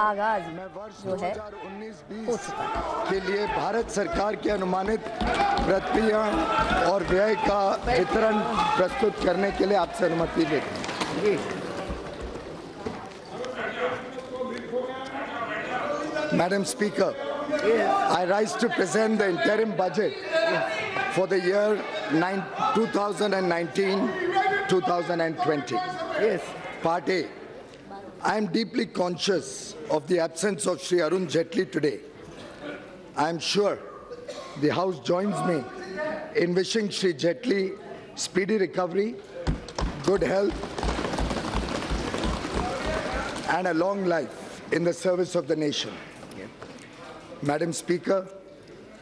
आगाज मैं वर्ष जो है 2019-20 हो चुका है। के लिए भारत सरकार के अनुमानित प्रक्रिया और व्यय का वितरण प्रस्तुत करने के लिए आपसे अनुमति लेते हैं। Madam Speaker, I rise to present the interim budget for the year 2019-2020. Yes. Part A. I am deeply conscious of the absence of Shri Arun Jaitley today. I am sure the House joins me in wishing Shri Jaitley speedy recovery, good health, and a long life in the service of the nation. Madam Speaker,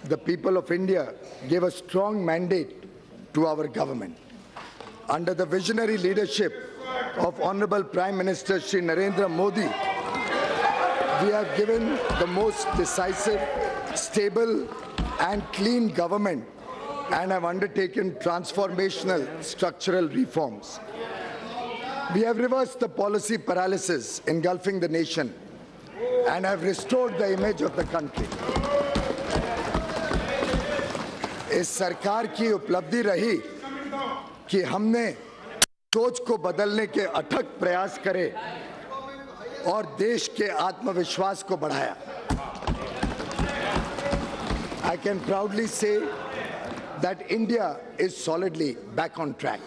the people of India gave a strong mandate to our government. Under the visionary leadership of Honorable Prime Minister Shri Narendra Modi, we have given the most decisive, stable and clean government and have undertaken transformational structural reforms. We have reversed the policy paralysis engulfing the nation and have restored the image of the country. इस सरकार की उपलब्धि रही कि हमने सोच को बदलने के अथक प्रयास करे और देश के आत्मविश्वास को बढ़ाया. I can proudly say that India is solidly back on track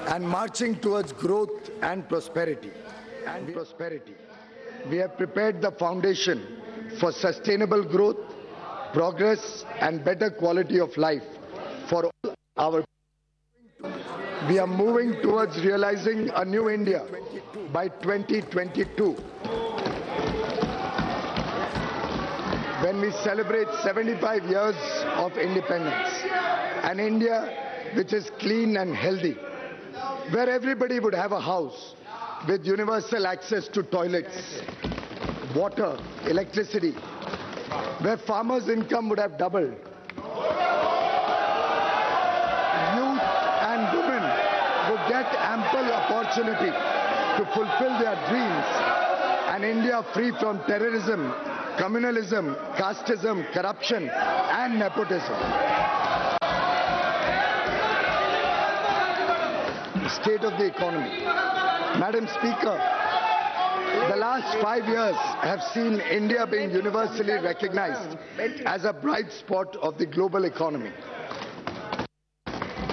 and marching towards growth and prosperity. We have prepared the foundation for sustainable growth, progress and better quality of life for all our people. We are moving towards realizing a new India by 2022, when we celebrate 75 years of independence. An India which is clean and healthy, where everybody would have a house with universal access to toilets, water, electricity, where farmers' income would have doubled. Youth and women would get ample opportunity to fulfill their dreams. An India free from terrorism, communalism, casteism, corruption and nepotism. State of the economy. Madam Speaker, the last 5 years have seen India being universally recognized as a bright spot of the global economy.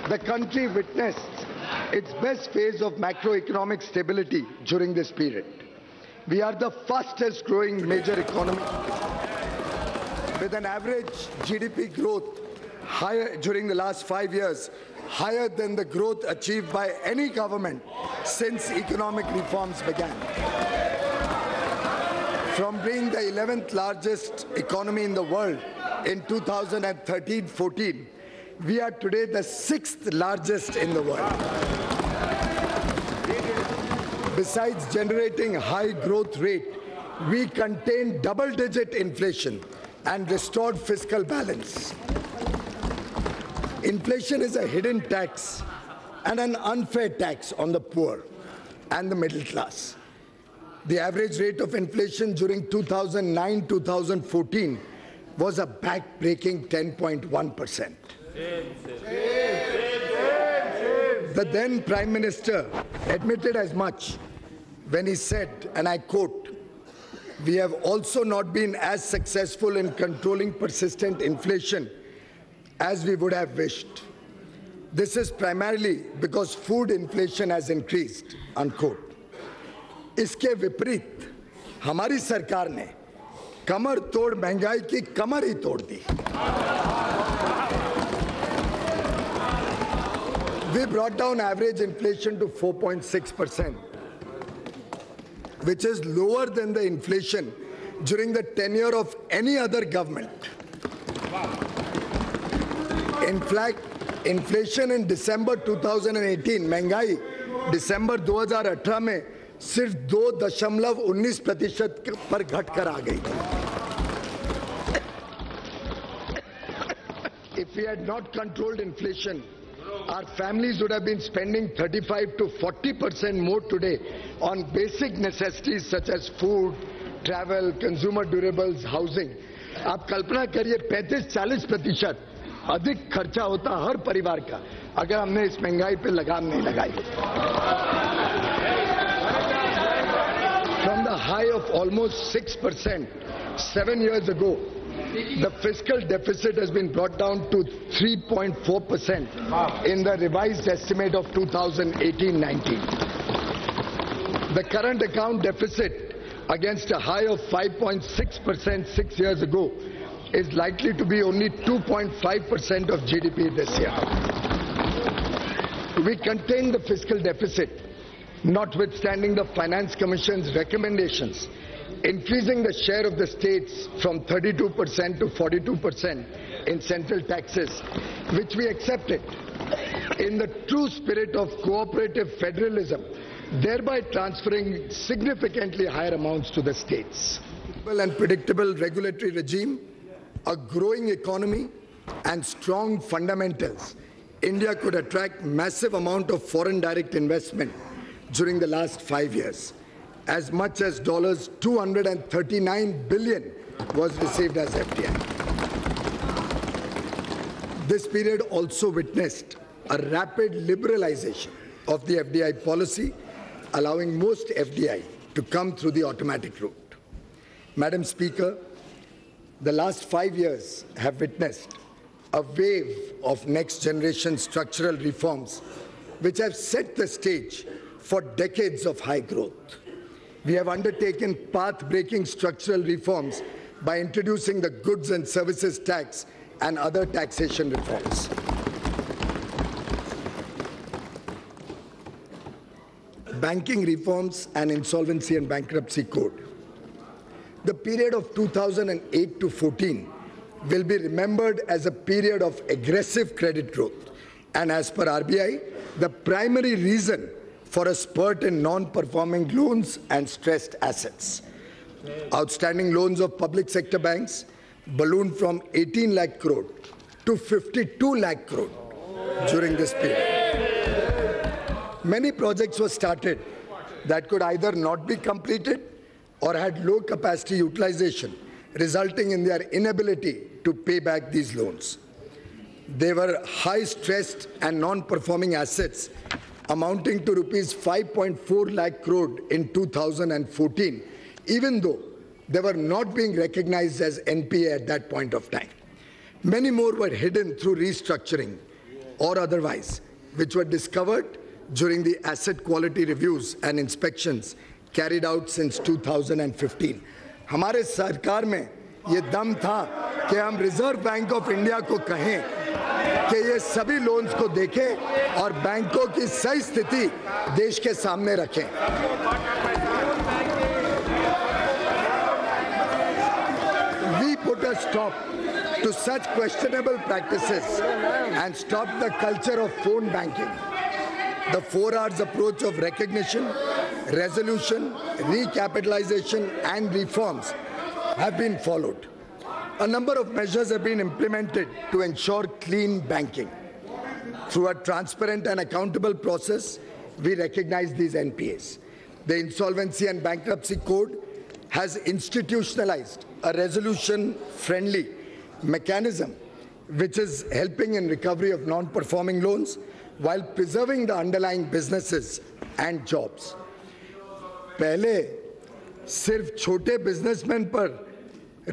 The country witnessed its best phase of macroeconomic stability during this period. We are the fastest growing major economy with an average GDP growth higher during the last 5 years, higher than the growth achieved by any government since economic reforms began. From being the 11th largest economy in the world in 2013-14, we are today the 6th largest in the world. Besides generating high growth rate, we contained double-digit inflation and restored fiscal balance. Inflation is a hidden tax and an unfair tax on the poor and the middle class. The average rate of inflation during 2009-2014 was a back-breaking 10.1%. The then Prime Minister admitted as much when he said, and I quote, "We have also not been as successful in controlling persistent inflation as we would have wished. This is primarily because food inflation has increased," unquote. इसके विपरीत हमारी सरकार ने कमर तोड़ महंगाई की कमर ही तोड़ दी. We brought down average inflation to 4.6%, which is lower than the inflation during the tenure of any other government. In fact, inflation in December 2018, महंगाई दिसंबर 2018 में सिर्फ 2.19% पर घटकर आ गई थी. If we had not controlled inflation, our families would have been spending 35 to 40% more today on basic necessities such as food, travel, consumer durables, housing. आप कल्पना करिए 35-40% अधिक खर्चा होता हर परिवार का अगर हमने इस महंगाई पे लगाम नहीं लगाई. From the high of almost 6% 7 years ago, the fiscal deficit has been brought down to 3.4% in the revised estimate of 2018-19. The current account deficit against a high of 5.6% 6 years ago is likely to be only 2.5% of GDP this year. We contained the fiscal deficit, notwithstanding the Finance Commission's recommendations, increasing the share of the states from 32% to 42% in central taxes, which we accepted in the true spirit of cooperative federalism, thereby transferring significantly higher amounts to the states. And predictable regulatory regime, a growing economy, and strong fundamentals, India could attract massive amount of foreign direct investment during the last 5 years. As much as $239 billion was received as FDI. This period also witnessed a rapid liberalization of the FDI policy, allowing most FDI to come through the automatic route. Madam Speaker, the last 5 years have witnessed a wave of next-generation structural reforms which have set the stage for decades of high growth. We have undertaken path-breaking structural reforms by introducing the goods and services tax and other taxation reforms. Banking reforms and insolvency and bankruptcy code. The period of 2008 to 14 will be remembered as a period of aggressive credit growth, and as per RBI, the primary reason for a spurt in non-performing loans and stressed assets. Outstanding loans of public sector banks ballooned from 18 lakh crore to 52 lakh crore during this period. Many projects were started that could either not be completed or had low capacity utilization, resulting in their inability to pay back these loans. They were high stressed and non-performing assets amounting to rupees 5.4 lakh crore in 2014, even though they were not being recognized as NPA at that point of time. Many more were hidden through restructuring or otherwise, which were discovered during the asset quality reviews and inspections carried out since 2015. हमारे सरकार में ये दम था कि हम reserve bank of India को कहें कि ये सभी लोन्स को देखें और बैंकों की सही स्थिति देश के सामने रखें. We put a stop to such questionable practices and stopped the culture of phone banking. The 4 R's approach of recognition, resolution, recapitalization and reforms have been followed. A number of measures have been implemented to ensure clean banking. Through a transparent and accountable process, we recognize these NPAs. The Insolvency and Bankruptcy Code has institutionalized a resolution-friendly mechanism which is helping in recovery of non-performing loans while preserving the underlying businesses and jobs. पहले सिर्फ छोटे businessman पर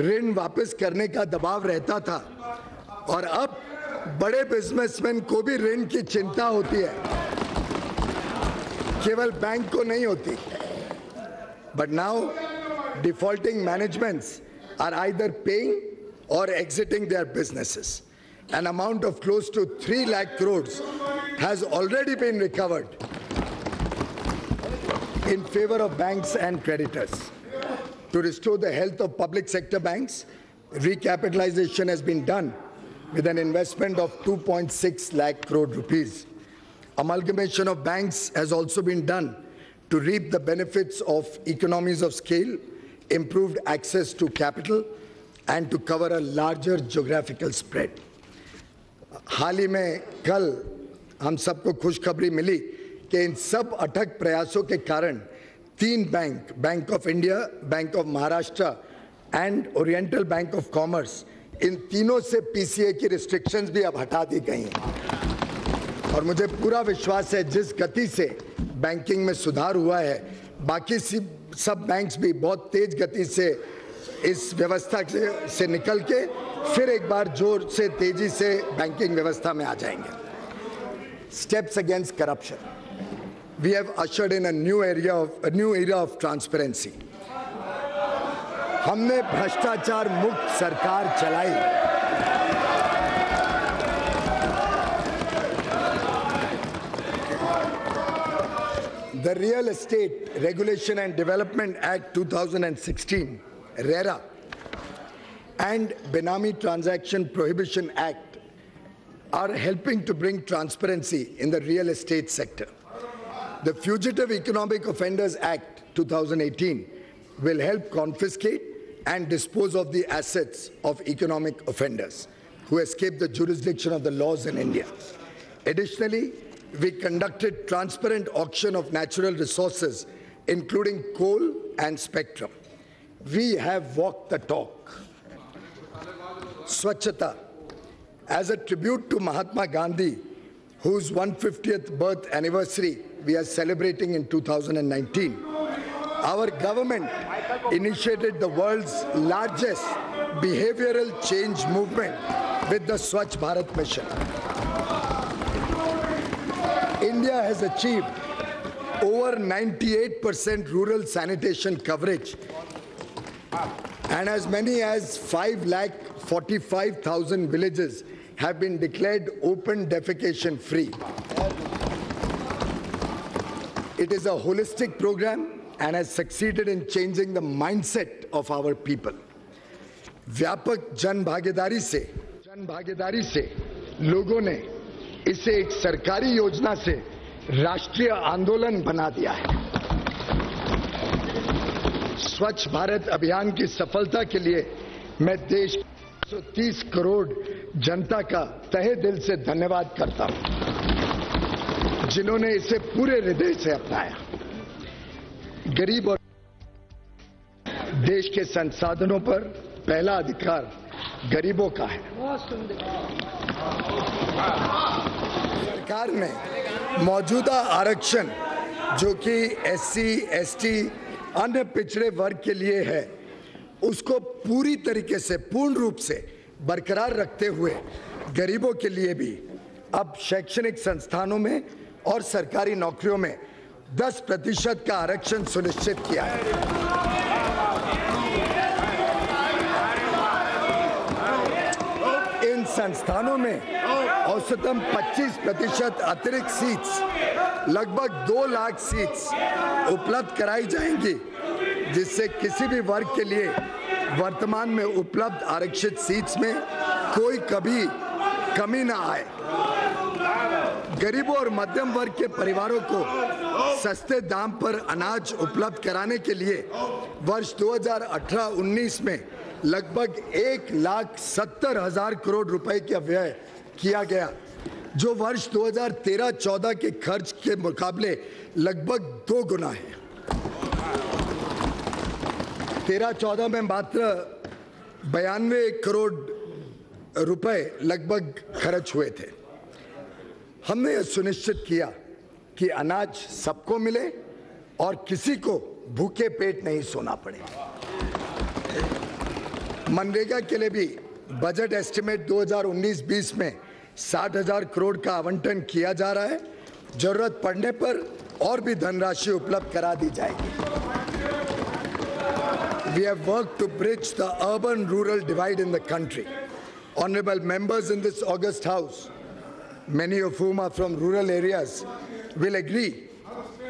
ऋण वापस करने का दबाव रहता था और अब बड़े बिजनेसमैन को भी ऋण की चिंता होती है, केवल बैंक को नहीं होती. But now defaulting managements are either paying or exiting their businesses. An amount of close to 3 lakh crores has already been recovered in favor of banks and creditors. To restore the health of public sector banks, recapitalization has been done with an investment of 2.6 lakh crore rupees. Amalgamation of banks has also been done to reap the benefits of economies of scale, improved access to capital, and to cover a larger geographical spread. हाल ही में कल हम सबको खुशखबरी मिली कि इन सब अथक प्रयासों के कारण 3 bank, Bank of India, Bank of Maharashtra and Oriental Bank of Commerce, इन तीनों से पीसीए की रिस्ट्रिक्शंस भी अब हटा दी गई हैं। और मुझे पूरा विश्वास है जिस गति से बैंकिंग में सुधार हुआ है, बाकी सब बैंक्स भी बहुत तेज गति से इस व्यवस्था से निकल के फिर एक बार जोर से तेजी से बैंकिंग व्यवस्था में आ जाएंगे। Steps against corruption. We have ushered in a new era of transparency. हमने भ्रष्टाचार मुक्त सरकार चलाई। The Real Estate Regulation and Development Act 2016, RERA, and Benami Transaction Prohibition Act are helping to bring transparency in the real estate sector. The Fugitive Economic Offenders Act 2018 will help confiscate and dispose of the assets of economic offenders who escape the jurisdiction of the laws in India. Additionally, we conducted transparent auction of natural resources, including coal and spectrum. We have walked the talk. Swachhata. As a tribute to Mahatma Gandhi, whose 150th birth anniversary we are celebrating in 2019, our government initiated the world's largest behavioral change movement with the Swachh Bharat Mission. India has achieved over 98% rural sanitation coverage, and as many as 5,45,000 villages have been declared open defecation free. It is a holistic program and has succeeded in changing the mindset of our people. व्यापक जन भागीदारी से लोगों ने इसे एक सरकारी योजना से राष्ट्रीय आंदोलन बना दिया है। स्वच्छ भारत अभियान की सफलता के लिए मैं देश की 130 करोड़ जनता का तहे दिल से धन्यवाद करता हूं, जिन्होंने इसे पूरे हृदय से अपनाया। गरीब और देश के संसाधनों पर पहला अधिकार गरीबों का है। सरकार ने मौजूदा आरक्षण जो कि एससी, एसटी, अन्य पिछड़े वर्ग के लिए है, उसको पूरी तरीके से पूर्ण रूप से बरकरार रखते हुए गरीबों के लिए भी अब शैक्षणिक संस्थानों में और सरकारी नौकरियों में 10% का आरक्षण सुनिश्चित किया है। इन संस्थानों में औसतन 25% अतिरिक्त सीट्स, लगभग 2 लाख सीट्स उपलब्ध कराई जाएंगी, जिससे किसी भी वर्ग के लिए वर्तमान में उपलब्ध आरक्षित सीट्स में कोई कभी कमी न आए। गरीबों और मध्यम वर्ग के परिवारों को सस्ते दाम पर अनाज उपलब्ध कराने के लिए वर्ष 2018-19 में लगभग 1,70,000 करोड़ रुपए का व्यय किया गया, जो वर्ष 2013-14 के खर्च के मुकाबले लगभग 2 गुना है। 13-14 में मात्र 92 करोड़ रुपए लगभग खर्च हुए थे। हमने यह सुनिश्चित किया कि अनाज सबको मिले और किसी को भूखे पेट नहीं सोना पड़े। मनरेगा के लिए भी बजट एस्टिमेट 2019-20 में 60,000 करोड़ का आवंटन किया जा रहा है। जरूरत पड़ने पर और भी धनराशि उपलब्ध करा दी जाएगी। We have worked to bridge the urban-rural divide in the country. Honorable members in this august house, many of whom are from rural areas, will agree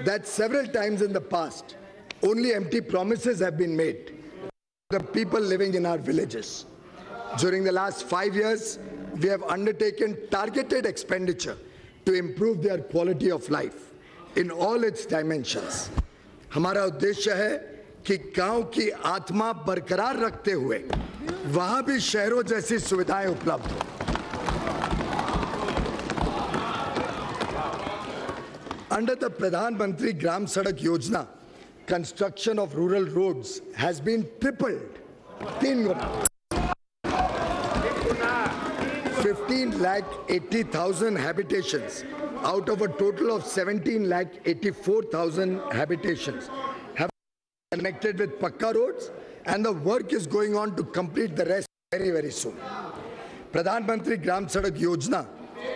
that several times in the past, only empty promises have been made to the people living in our villages. During the last 5 years, we have undertaken targeted expenditure to improve their quality of life in all its dimensions. हमारा उद्देश्य है कि गांव की आत्मा बरकरार रखते हुए वहां भी शहरों जैसी सुविधाएं उपलब्ध हो। Under the Pradhan Mantri Gram Sadak Yojana construction of rural roads has been tripled. 3 guna. 15,80,000 habitations out of a total of 17,84,000 habitations have been connected with Pakka roads, and the work is going on to complete the rest very, very soon. Pradhan Mantri Gram Sadak Yojana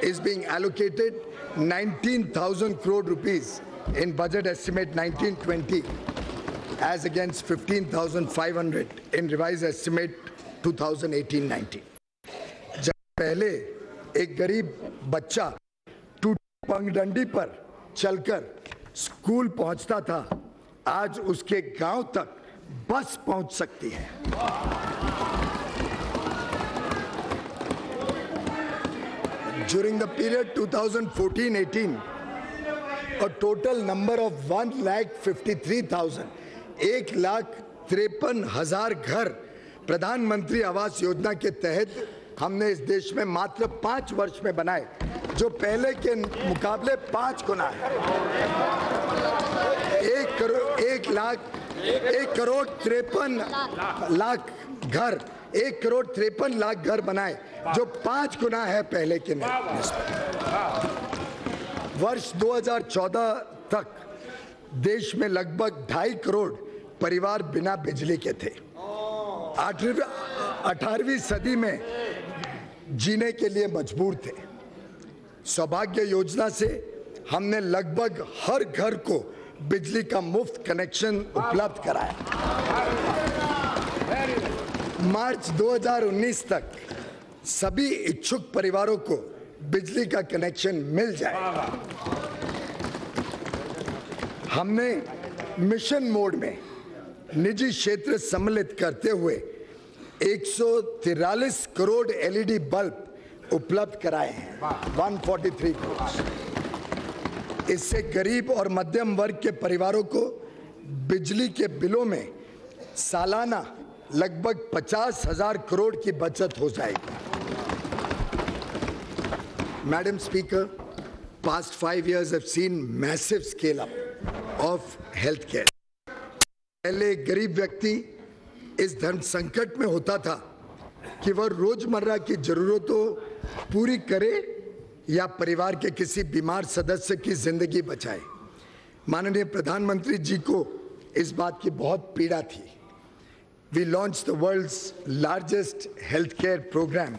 is being allocated 19,000 crore rupees in budget estimate 1920 as against 15,500 in revised estimate 2018-19. जब पहले एक गरीब बच्चा टूटी पगडंडी पर चलकर school पहुंचता था, आज उसके गांव तक बस पहुंच सकती है। During the period 2014-18, a total number of 1,53,000, 1,53,000 घर प्रधानमंत्री आवास योजना के तहत हमने इस देश में मात्र 5 वर्ष में बनाए, जो पहले के मुकाबले 5 गुना है। 1,53,00,000 घर बनाए, जो 5 गुना है पहले के वर्ष 2014 तक देश में लगभग 2.5 करोड़ परिवार बिना बिजली के थे। 18वीं सदी में जीने के लिए मजबूर थे। सौभाग्य योजना से हमने लगभग हर घर को बिजली का मुफ्त कनेक्शन उपलब्ध कराया। मार्च 2019 तक सभी इच्छुक परिवारों को बिजली का कनेक्शन मिल जाएगा। हमने मिशन मोड में निजी क्षेत्र सम्मिलित करते हुए 143 करोड़ एलईडी बल्ब उपलब्ध कराए हैं, 143 करोड़। इससे गरीब और मध्यम वर्ग के परिवारों को बिजली के बिलों में सालाना लगभग 50,000 करोड़ की बचत हो जाएगी। Madam Speaker, past 5 years have seen massive scale up of healthcare. पहले गरीब व्यक्ति इस धन संकट में होता था कि वह रोजमर्रा की जरूरतों पूरी करे या परिवार के किसी बीमार सदस्य की जिंदगी बचाए। माननीय प्रधानमंत्री जी को इस बात की बहुत पीड़ा थी। We launched the world's largest healthcare program